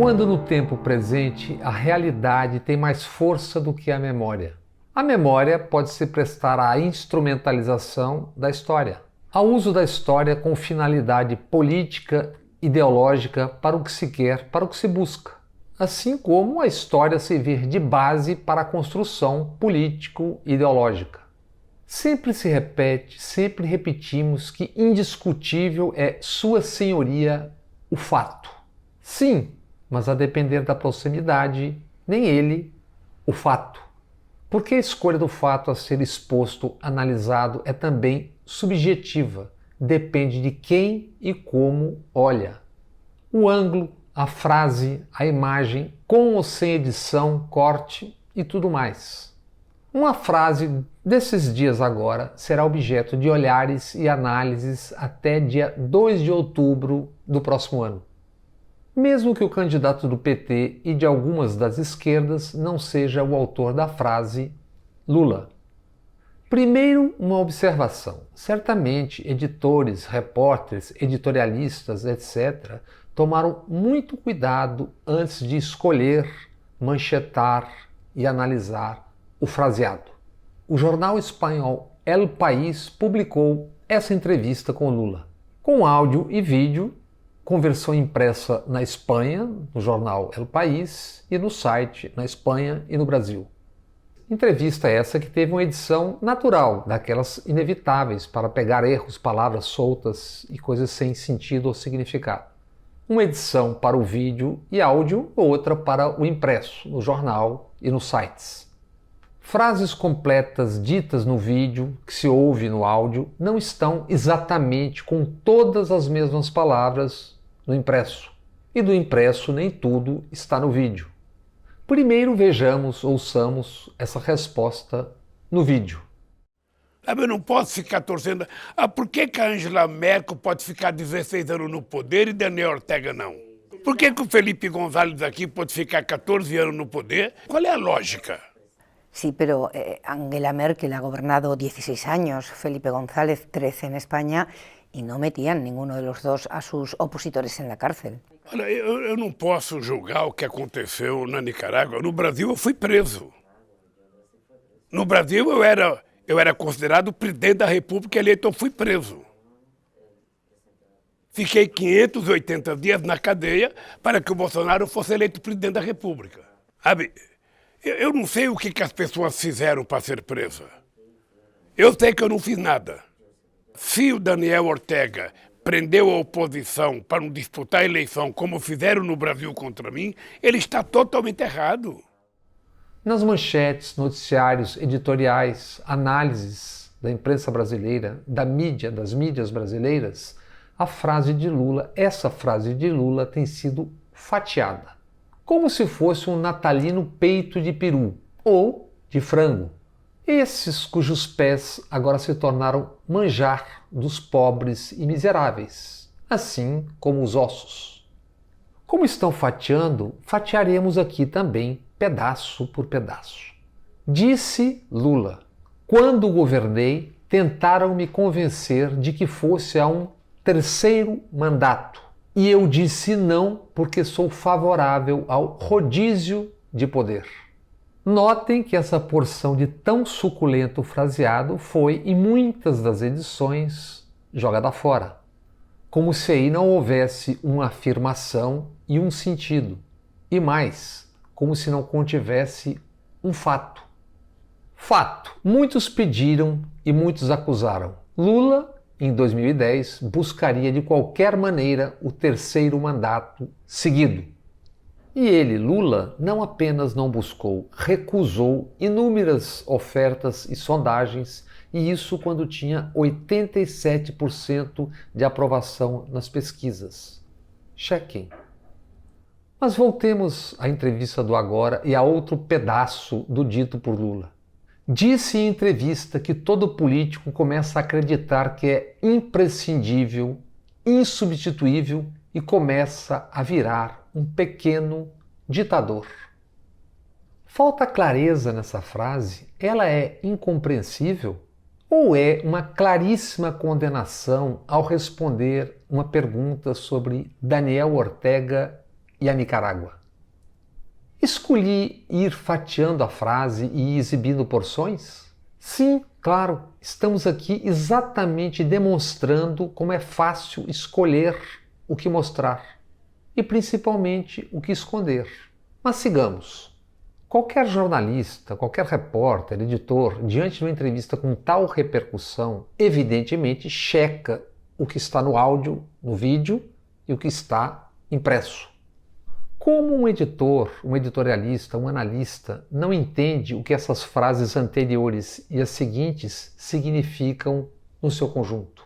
Quando no tempo presente a realidade tem mais força do que a memória. A memória pode se prestar à instrumentalização da história, ao uso da história com finalidade política, ideológica, para o que se quer, para o que se busca. Assim como a história servir de base para a construção político-ideológica. Sempre se repete, sempre repetimos que indiscutível é Sua Senhoria o fato. Sim, mas a depender da proximidade, nem ele o fato. Porque a escolha do fato a ser exposto, analisado, é também subjetiva, depende de quem e como olha. O ângulo, a frase, a imagem, com ou sem edição, corte e tudo mais. Uma frase desses dias agora será objeto de olhares e análises até dia 2 de outubro do próximo ano. Mesmo que o candidato do PT e de algumas das esquerdas não seja o autor da frase Lula. Primeiro, uma observação. Certamente, editores, repórteres, editorialistas, etc., tomaram muito cuidado antes de escolher, manchetar e analisar o fraseado. O jornal espanhol El País publicou essa entrevista com Lula, com áudio e vídeo, com versão impressa na Espanha, no jornal El País, e no site na Espanha e no Brasil. Entrevista essa que teve uma edição natural, daquelas inevitáveis para pegar erros, palavras soltas e coisas sem sentido ou significado. Uma edição para o vídeo e áudio, outra para o impresso, no jornal e nos sites. Frases completas ditas no vídeo, que se ouve no áudio, não estão exatamente com todas as mesmas palavras no impresso. E do impresso nem tudo está no vídeo. Primeiro vejamos, ouçamos essa resposta no vídeo. Eu não posso ficar torcendo. Por que a Angela Merkel pode ficar 16 anos no poder e Daniel Ortega não? Por que o Felipe González aqui pode ficar 14 anos no poder? Qual é a lógica? Sí, pero Angela Merkel ha gobernado 16 años, Felipe González 13 en España y no metían ninguno de los dos a sus opositores en la cárcel. Olha, eu não posso julgar o que aconteceu na Nicarágua. No Brasil eu fui preso. No Brasil eu era considerado presidente da República eleito, então fui preso. Fiquei 580 dias na cadeia para que o Bolsonaro fosse eleito presidente da República. Sabe? Eu não sei o que as pessoas fizeram para ser presa. Eu sei que eu não fiz nada. Se o Daniel Ortega prendeu a oposição para não disputar a eleição como fizeram no Brasil contra mim, ele está totalmente errado. Nas manchetes, noticiários, editoriais, análises da imprensa brasileira, das mídias brasileiras, a frase de Lula, essa frase de Lula tem sido fatiada. Como se fosse um natalino peito de peru ou de frango. Esses cujos pés agora se tornaram manjar dos pobres e miseráveis, assim como os ossos. Como estão fatiando, fatiaremos aqui também, pedaço por pedaço. Disse Lula: quando governei, tentaram me convencer de que fosse a um terceiro mandato. E eu disse não porque sou favorável ao rodízio de poder. Notem que essa porção de tão suculento fraseado foi, em muitas das edições, jogada fora. Como se aí não houvesse uma afirmação e um sentido. E mais, como se não contivesse um fato. Fato. Muitos pediram e muitos acusaram. Lula, em 2010, buscaria de qualquer maneira o terceiro mandato seguido. E ele, Lula, não apenas não buscou, recusou inúmeras ofertas e sondagens, e isso quando tinha 87% de aprovação nas pesquisas. Chequem. Mas voltemos à entrevista do agora e a outro pedaço do dito por Lula. Disse em entrevista que todo político começa a acreditar que é imprescindível, insubstituível e começa a virar um pequeno ditador. Falta clareza nessa frase? Ela é incompreensível? Ou é uma claríssima condenação ao responder uma pergunta sobre Daniel Ortega e a Nicarágua. Escolhi ir fatiando a frase e exibindo porções? Sim, claro, estamos aqui exatamente demonstrando como é fácil escolher o que mostrar e principalmente o que esconder. Mas sigamos. Qualquer jornalista, qualquer repórter, editor, diante de uma entrevista com tal repercussão, evidentemente checa o que está no áudio, no vídeo e o que está impresso. Como um editor, um editorialista, um analista não entende o que essas frases anteriores e as seguintes significam no seu conjunto?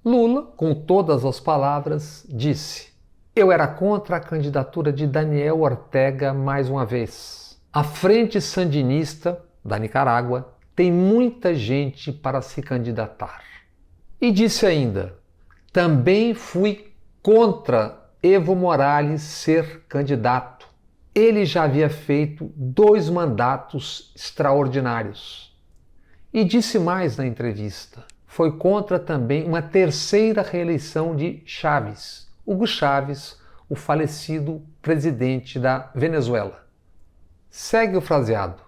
Lula, com todas as palavras, disse: "Eu era contra a candidatura de Daniel Ortega mais uma vez. A Frente Sandinista da Nicarágua tem muita gente para se candidatar." E disse ainda: "Também fui contra Evo Morales ser candidato. Ele já havia feito 2 mandatos extraordinários." E disse mais na entrevista: foi contra também uma 3ª reeleição de Chávez, Hugo Chávez, o falecido presidente da Venezuela. Segue o fraseado: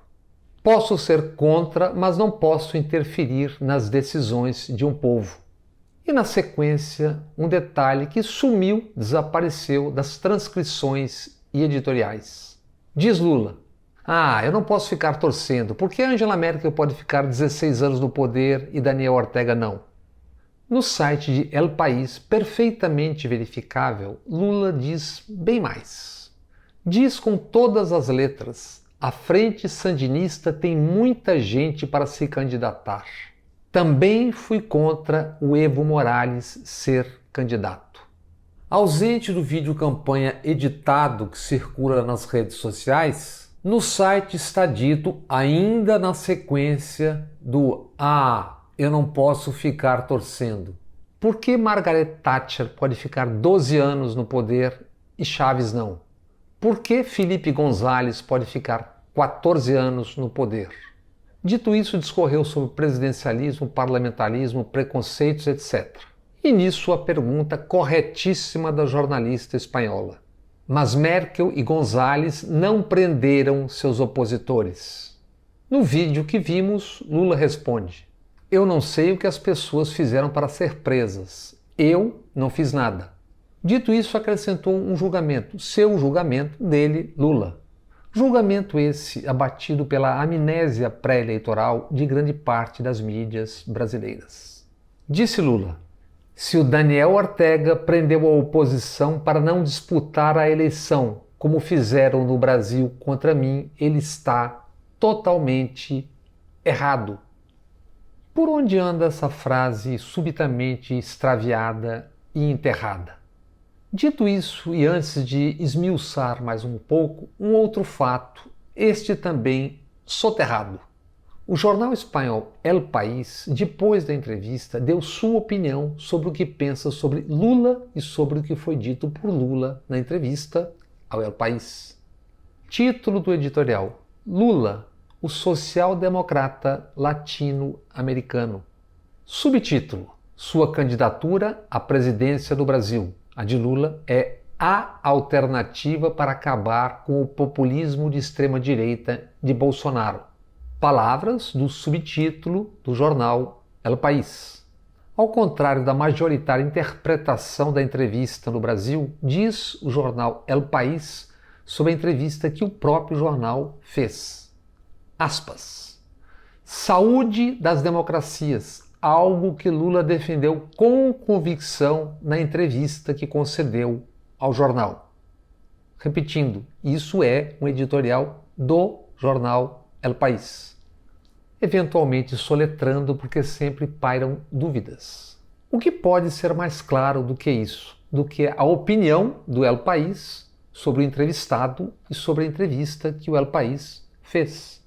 "Posso ser contra, mas não posso interferir nas decisões de um povo." E na sequência, um detalhe que sumiu, desapareceu das transcrições e editoriais. Diz Lula: eu não posso ficar torcendo, porque Angela Merkel pode ficar 16 anos no poder e Daniel Ortega não." No site de El País, perfeitamente verificável, Lula diz bem mais. Diz com todas as letras: "A Frente Sandinista tem muita gente para se candidatar. Também fui contra o Evo Morales ser candidato." Ausente do vídeo campanha editado que circula nas redes sociais, no site está dito, ainda na sequência do "eu não posso ficar torcendo." Por que Margaret Thatcher pode ficar 12 anos no poder e Chaves não? Por que Felipe González pode ficar 14 anos no poder? Dito isso, discorreu sobre presidencialismo, parlamentarismo, preconceitos, etc. E nisso a pergunta corretíssima da jornalista espanhola: "Mas Merkel e González não prenderam seus opositores?" No vídeo que vimos, Lula responde: "Eu não sei o que as pessoas fizeram para ser presas. Eu não fiz nada." Dito isso, acrescentou um julgamento, seu julgamento dele, Lula. Julgamento esse abatido pela amnésia pré-eleitoral de grande parte das mídias brasileiras. Disse Lula: "Se o Daniel Ortega prendeu a oposição para não disputar a eleição, como fizeram no Brasil contra mim, ele está totalmente errado." Por onde anda essa frase subitamente extraviada e enterrada? Dito isso, e antes de esmiuçar mais um pouco, um outro fato, este também soterrado. O jornal espanhol El País, depois da entrevista, deu sua opinião sobre o que pensa sobre Lula e sobre o que foi dito por Lula na entrevista ao El País. Título do editorial: "Lula, o social-democrata latino-americano." Subtítulo: "Sua candidatura à presidência do Brasil, a de Lula, é a alternativa para acabar com o populismo de extrema-direita de Bolsonaro." Palavras do subtítulo do jornal El País. Ao contrário da majoritária interpretação da entrevista no Brasil, diz o jornal El País sobre a entrevista que o próprio jornal fez. Aspas: "Saúde das democracias, algo que Lula defendeu com convicção na entrevista que concedeu ao jornal." Repetindo, isso é um editorial do jornal El País. Eventualmente soletrando, porque sempre pairam dúvidas. O que pode ser mais claro do que isso? Do que a opinião do El País sobre o entrevistado e sobre a entrevista que o El País fez.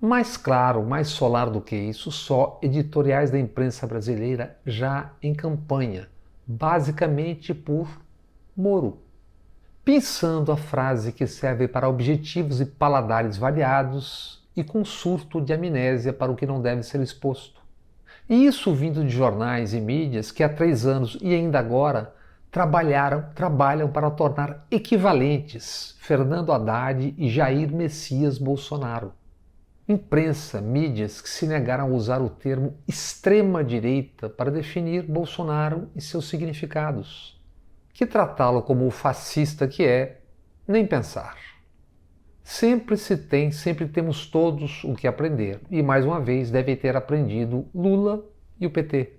Mais claro, mais solar do que isso, só editoriais da imprensa brasileira já em campanha, basicamente por Moro. Pensando a frase que serve para objetivos e paladares variados e com surto de amnésia para o que não deve ser exposto. E isso vindo de jornais e mídias que há 3 anos e ainda agora trabalham para tornar equivalentes Fernando Haddad e Jair Messias Bolsonaro. Imprensa, mídias que se negaram a usar o termo extrema-direita para definir Bolsonaro e seus significados, que tratá-lo como o fascista que é, nem pensar. Sempre temos todos o que aprender, e mais uma vez devem ter aprendido Lula e o PT.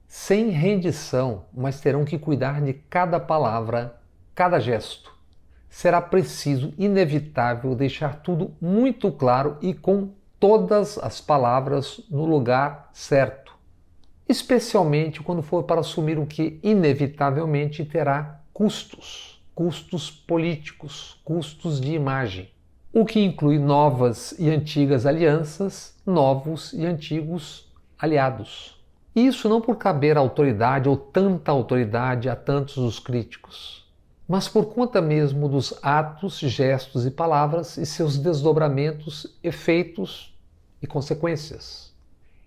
Sem rendição, mas terão que cuidar de cada palavra, cada gesto. Será preciso, inevitável, deixar tudo muito claro e com todas as palavras no lugar certo. Especialmente quando for para assumir o que, inevitavelmente, terá custos. Custos políticos, custos de imagem. O que inclui novas e antigas alianças, novos e antigos aliados. Isso não por caber autoridade ou tanta autoridade a tantos dos críticos, mas por conta mesmo dos atos, gestos e palavras e seus desdobramentos, efeitos e consequências.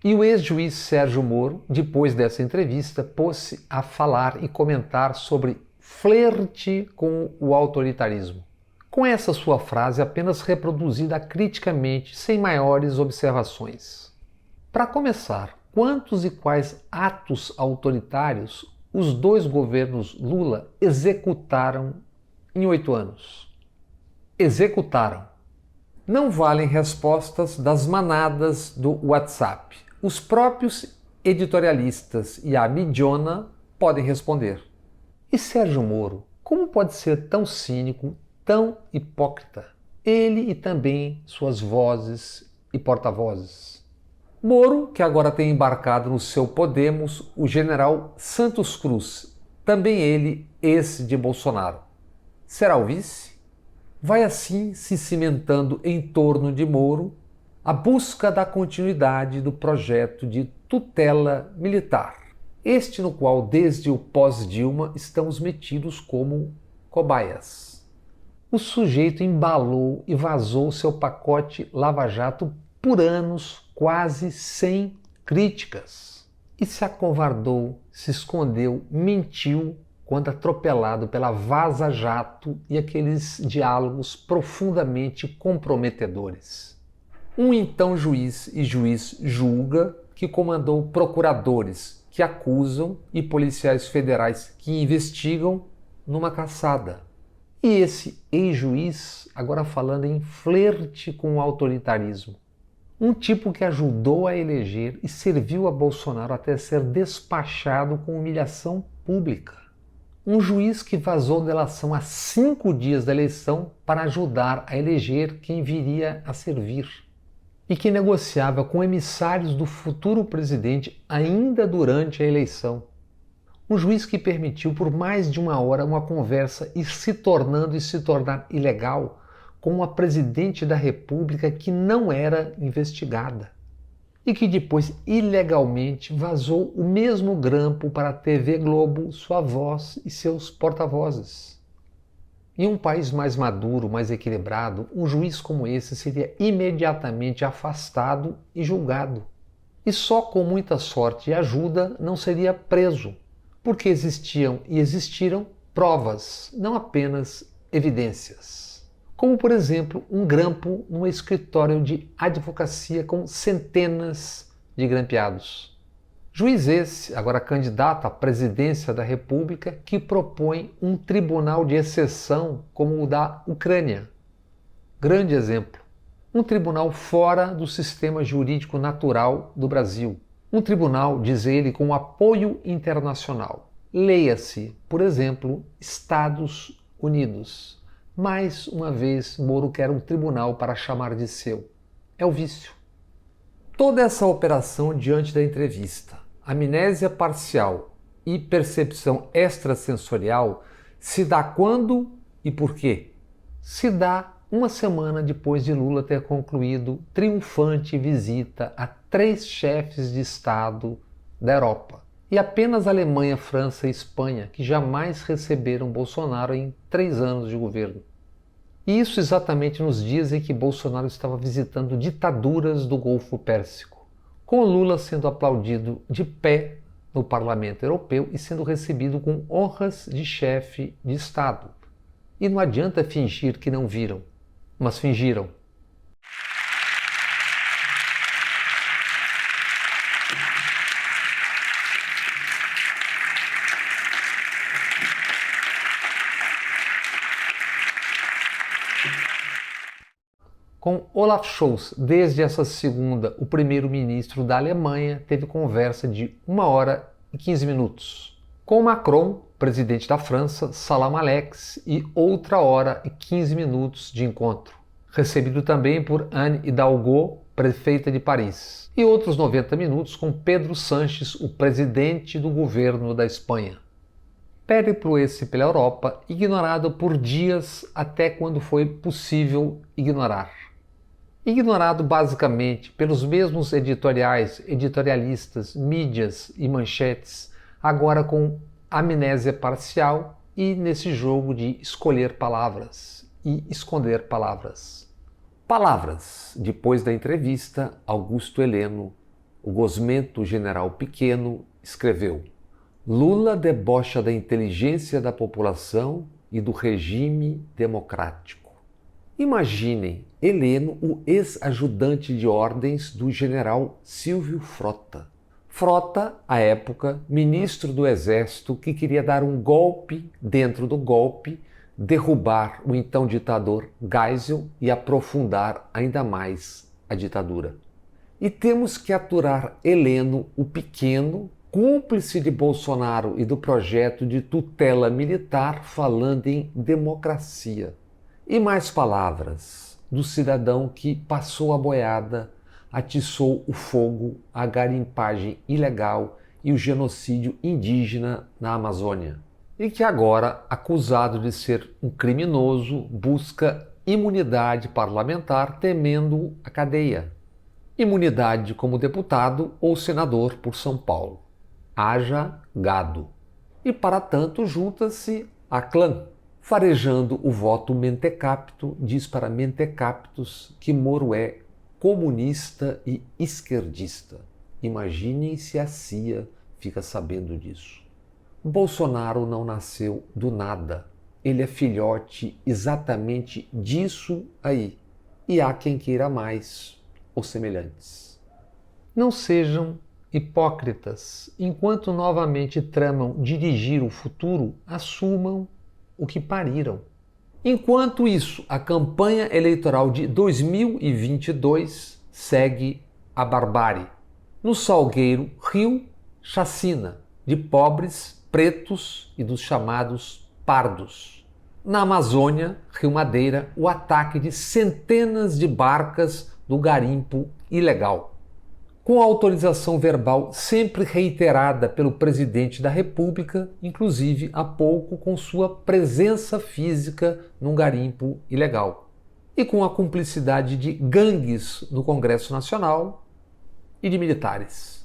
E o ex-juiz Sérgio Moro, depois dessa entrevista, pôs-se a falar e comentar sobre flerte com o autoritarismo. Com essa sua frase apenas reproduzida criticamente, sem maiores observações. Para começar, quantos e quais atos autoritários os dois governos Lula executaram em 8 anos? Executaram. Não valem respostas das manadas do WhatsApp. Os próprios editorialistas e a midiona podem responder. E Sérgio Moro, como pode ser tão cínico, tão hipócrita? Ele e também suas vozes e porta-vozes. Moro, que agora tem embarcado no seu Podemos o general Santos Cruz, também ele ex de Bolsonaro. Será o vice? Vai assim se cimentando em torno de Moro a busca da continuidade do projeto de tutela militar, este no qual desde o pós-Dilma estamos metidos como cobaias. O sujeito embalou e vazou seu pacote Lava Jato por anos, quase sem críticas. E se acovardou, se escondeu, mentiu quando atropelado pela Vaza Jato e aqueles diálogos profundamente comprometedores. Um então juiz e juiz julga que comandou procuradores que acusam e policiais federais que investigam numa caçada. E esse ex-juiz, agora falando em flerte com o autoritarismo. Um tipo que ajudou a eleger e serviu a Bolsonaro até ser despachado com humilhação pública. Um juiz que vazou delação a 5 dias da eleição para ajudar a eleger quem viria a servir. E que negociava com emissários do futuro presidente ainda durante a eleição. Um juiz que permitiu por mais de 1 hora uma conversa ir se tornar ilegal com uma presidente da República que não era investigada e que depois ilegalmente vazou o mesmo grampo para a TV Globo, sua voz e seus porta-vozes. Em um país mais maduro, mais equilibrado, um juiz como esse seria imediatamente afastado e julgado. E só com muita sorte e ajuda não seria preso, porque existiam e existiram provas, não apenas evidências. Como, por exemplo, um grampo num escritório de advocacia com centenas de grampeados. Juiz esse, agora candidato à presidência da República, que propõe um tribunal de exceção como o da Ucrânia. Grande exemplo. Um tribunal fora do sistema jurídico natural do Brasil. Um tribunal, diz ele, com apoio internacional. Leia-se, por exemplo, Estados Unidos. Mais uma vez, Moro quer um tribunal para chamar de seu. É o vício. Toda essa operação diante da entrevista, amnésia parcial e percepção extrasensorial se dá quando e por quê? Se dá 1 semana depois de Lula ter concluído triunfante visita a 3 chefes de Estado da Europa. E apenas Alemanha, França e Espanha, que jamais receberam Bolsonaro em 3 anos de governo. E isso exatamente nos dias em que Bolsonaro estava visitando ditaduras do Golfo Pérsico, com Lula sendo aplaudido de pé no Parlamento Europeu e sendo recebido com honras de chefe de Estado. E não adianta fingir que não viram, mas fingiram. Com Olaf Scholz, desde essa segunda, o primeiro-ministro da Alemanha teve conversa de 1 hora e 15 minutos. Com Macron, presidente da França, Salam Alex, e outra hora e 15 minutos de encontro. Recebido também por Anne Hidalgo, prefeita de Paris. E outros 90 minutos com Pedro Sánchez, o presidente do governo da Espanha. Périplo esse pela Europa, ignorado por dias até quando foi possível ignorar. Ignorado basicamente pelos mesmos editorialistas, mídias e manchetes, agora com amnésia parcial e nesse jogo de escolher palavras e esconder palavras. Palavras. Depois da entrevista, Augusto Heleno, o gosmento general pequeno, escreveu: Lula debocha da inteligência da população e do regime democrático. Imaginem Heleno, o ex-ajudante de ordens do general Silvio Frota. Frota, à época, ministro do Exército, que queria dar um golpe dentro do golpe, derrubar o então ditador Geisel e aprofundar ainda mais a ditadura. E temos que aturar Heleno, o pequeno, cúmplice de Bolsonaro e do projeto de tutela militar, falando em democracia. E mais palavras do cidadão que passou a boiada, atiçou o fogo, a garimpagem ilegal e o genocídio indígena na Amazônia. E que agora, acusado de ser um criminoso, busca imunidade parlamentar temendo a cadeia. Imunidade como deputado ou senador por São Paulo. Haja gado. E para tanto junta-se a clã. Farejando o voto mentecapto, diz para mentecaptos que Moro é comunista e esquerdista. Imaginem se a CIA fica sabendo disso. Bolsonaro não nasceu do nada. Ele é filhote exatamente disso aí. E há quem queira mais, ou semelhantes. Não sejam hipócritas. Enquanto novamente tramam dirigir o futuro, assumam o que pariram. Enquanto isso, a campanha eleitoral de 2022 segue a barbárie. No Salgueiro, Rio, chacina de pobres, pretos e dos chamados pardos. Na Amazônia, Rio Madeira, o ataque de centenas de barcas do garimpo ilegal. Com autorização verbal sempre reiterada pelo presidente da República, inclusive há pouco com sua presença física num garimpo ilegal. E com a cumplicidade de gangues no Congresso Nacional e de militares.